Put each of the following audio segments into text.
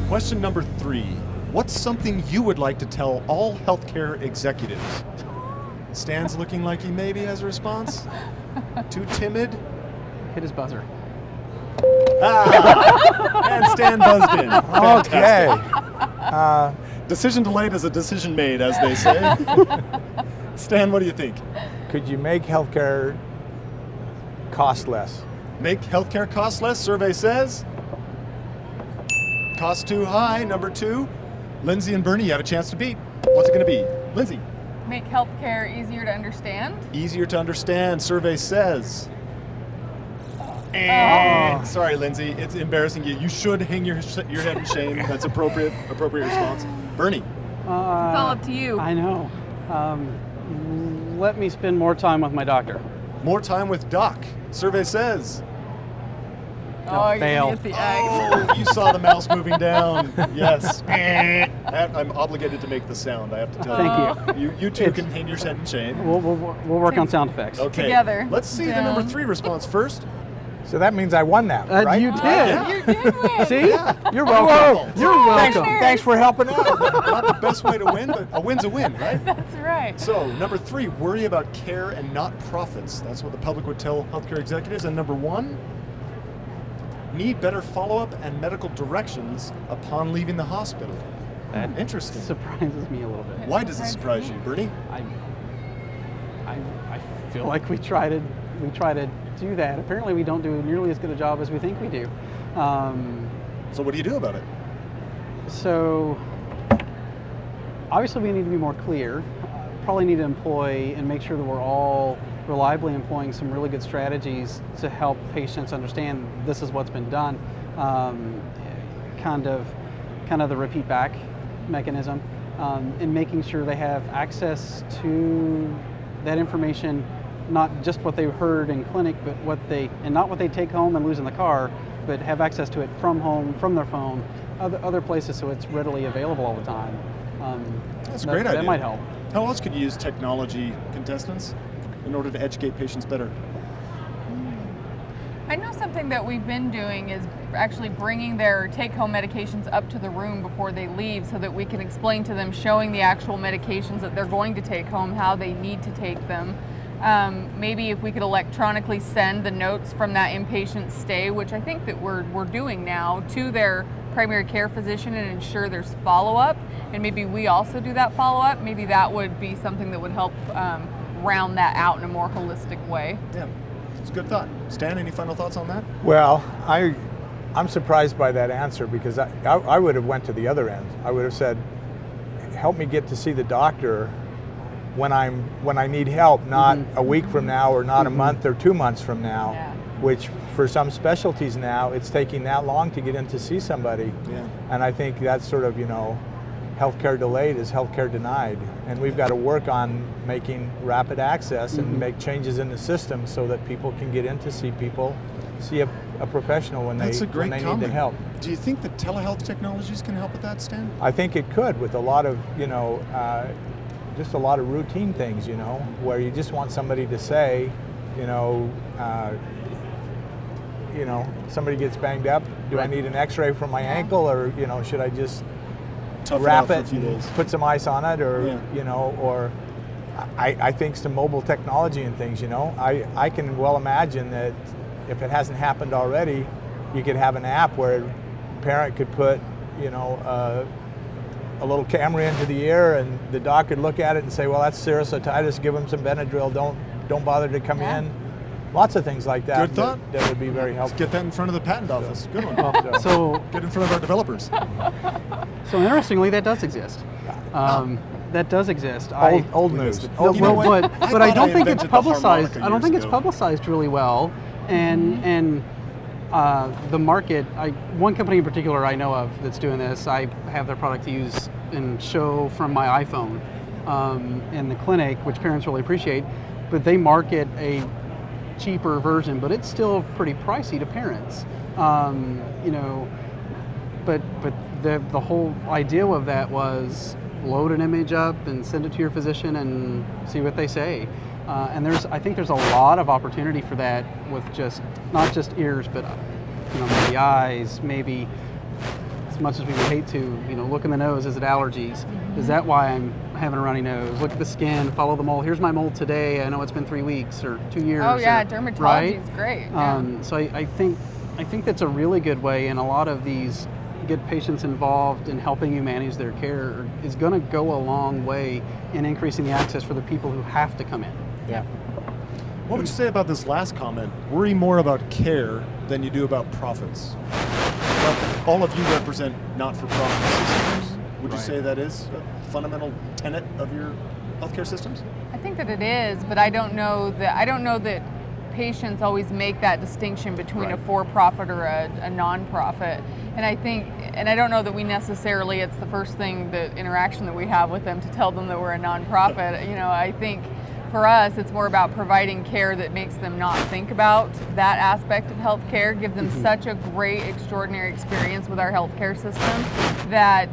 Question number 3. What's something you would like to tell all healthcare executives? Stan's looking like he maybe has a response. Too timid? Hit his buzzer. And Stan buzzed in. Okay. Fantastic. Decision delayed is a decision made, as they say. Stan, what do you think? Could you make healthcare cost less? Make healthcare cost less, survey says. Cost too high, number 2. Lindsay and Bernie, you have a chance to beat. What's it going to be? Lindsay. Make healthcare easier to understand. Easier to understand, survey says. Sorry, Lindsay, it's embarrassing you. You should hang your head in shame. That's appropriate response. Bernie. It's all up to you. I know. Let me spend more time with my doctor. More time with Doc, survey says. Oh, you're fail. gonna get the X. Oh, you saw the mouse moving down. Yes. I'm obligated to make the sound, I have to tell Thank you. You two can hang your head in shame. We'll work on sound effects. Okay. Together. Let's see the Down. number 3 response first. So that means I won that, right? You did. Yeah. You did win. See? Yeah. You're welcome. Whoa. You're welcome. Thanks for helping out. Not the best way to win, but a win's a win, right? That's right. So, number 3, worry about care and not profits. That's what the public would tell healthcare executives. And number 1, need better follow-up and medical directions upon leaving the hospital. Interesting. Surprises me a little bit. Why does it surprise you, Bernie? I feel like we try to do that. Apparently, we don't do nearly as good a job as we think we do. So what do you do about it? So obviously, we need to be more clear. Probably need to employ and make sure that we're all reliably employing some really good strategies to help patients understand this is what's been done. Kind of the repeat back mechanism, and making sure they have access to that information, not just what they heard in clinic, but not what they take home and lose in the car, but have access to it from home, from their phone, other places, so it's readily available all the time. That's a great idea. That might help. How else could you use technology, contestants, in order to educate patients better? I know something that we've been doing is actually bringing their take-home medications up to the room before they leave so that we can explain to them, showing the actual medications that they're going to take home, how they need to take them. Maybe if we could electronically send the notes from that inpatient stay, which I think that we're doing now, to their primary care physician and ensure there's follow-up, and maybe we also do that follow-up, maybe that would be something that would help round that out in a more holistic way. Yeah, it's a good thought. Stan, any final thoughts on that? Well, I'm surprised by that answer, because I would have went to the other end. I would have said, help me get to see the doctor when I need help, not a week from now, or not a month or 2 months from now. Yeah. Which for some specialties now, it's taking that long to get in to see somebody. Yeah. And I think that's sort of, healthcare delayed is healthcare denied. And we've got to work on making rapid access and make changes in the system so that people can get in to see a professional when That's a they great need comment. the help. Do you think that telehealth technologies can help with that, Stan? I think it could, with a lot of, just a lot of routine things, where you just want somebody to say, somebody gets banged up, do I need an x-ray from my ankle, or, should I just Tough wrap for a it, few days. put some ice on it, or, Yeah. or I think some mobile technology and things, I can well imagine that if it hasn't happened already, you could have an app where a parent could put, a little camera into the ear, and the doc could look at it and say, well, that's serous otitis, give them some Benadryl, don't bother to come in. Lots of things like that. Good thought. That would be very helpful. Get that in front of the patent office. Good one. So Get in front of our developers. interestingly, that does exist. That does exist. Old We news. missed it. Old You know news. what? But I thought don't think it's invented the publicized. harmonica I don't think years it's ago. publicized really well, and the market. One company in particular I know of that's doing this. I have their product to use and show from my iPhone in the clinic, which parents really appreciate. But they market a cheaper version, but it's still pretty pricey to parents. But the whole idea of that was load an image up and send it to your physician and see what they say. And I think there's a lot of opportunity for that with not just ears, but maybe eyes, maybe as much as we would hate to, look in the nose, is it allergies? Is that why I'm having a runny nose? Look at the skin, follow the mold. Here's my mold today. I know it's been 3 weeks or 2 years. Oh yeah, or, dermatology right? is great. Yeah. So I think that's a really good way, and a lot of these get patients involved in helping you manage their care is going to go a long way in increasing the access for the people who have to come in. Yeah. What would you say about this last comment? Worry more about care than you do about profits. Well, all of you represent not-for-profit systems. Would you Right. say that is a fundamental tenet of your healthcare systems? I think that it is, but I don't know that patients always make that distinction between a Right. for-profit or a non-profit. And I don't know that we necessarily, it's the first thing, the interaction that we have with them to tell them that we're a non-profit. I think for us, it's more about providing care that makes them not think about that aspect of healthcare, give them such a great, extraordinary experience with our healthcare system that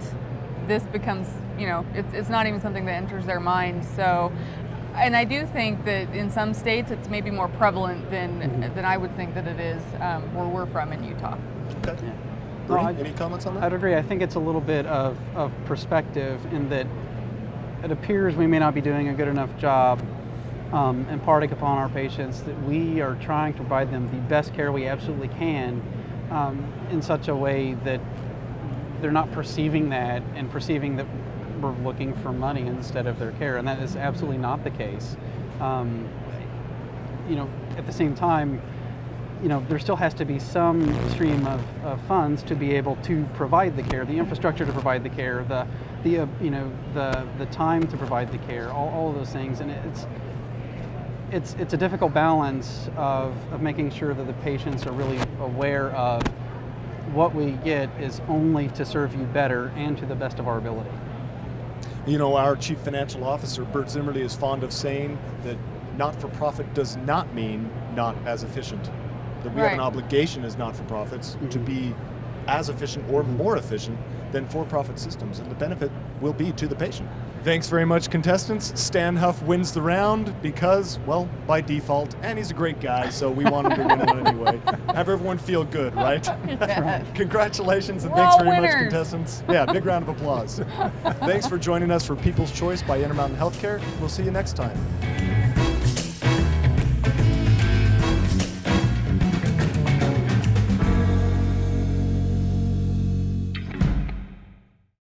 this becomes, it's not even something that enters their mind. So, and I do think that in some states it's maybe more prevalent than I would think that it is where we're from in Utah. Okay. Yeah. Bernie, No, any comments on that? I'd agree. I think it's a little bit of perspective in that it appears we may not be doing a good enough job imparting upon our patients that we are trying to provide them the best care we absolutely can in such a way that they're not perceiving that and perceiving that we're looking for money instead of their care, and that is absolutely not the case. At the same time, there still has to be some stream of funds to be able to provide the care, the infrastructure to provide the care, the time to provide the care, all of those things, and it's a difficult balance of making sure that the patients are really aware of what we get is only to serve you better and to the best of our ability. Our chief financial officer, Bert Zimmerly, is fond of saying that not-for-profit does not mean not as efficient. That we have an Right. obligation as not-for-profits to be as efficient or more efficient than for-profit systems, and the benefit will be to the patient. Thanks very much, contestants. Stan Huff wins the round because, well, by default, and he's a great guy, so we want him to win it anyway. Have everyone feel good, right? Yes. Congratulations, and We're thanks all very much, winners. contestants. Yeah, big round of applause. Thanks for joining us for People's Choice by Intermountain Healthcare. We'll see you next time.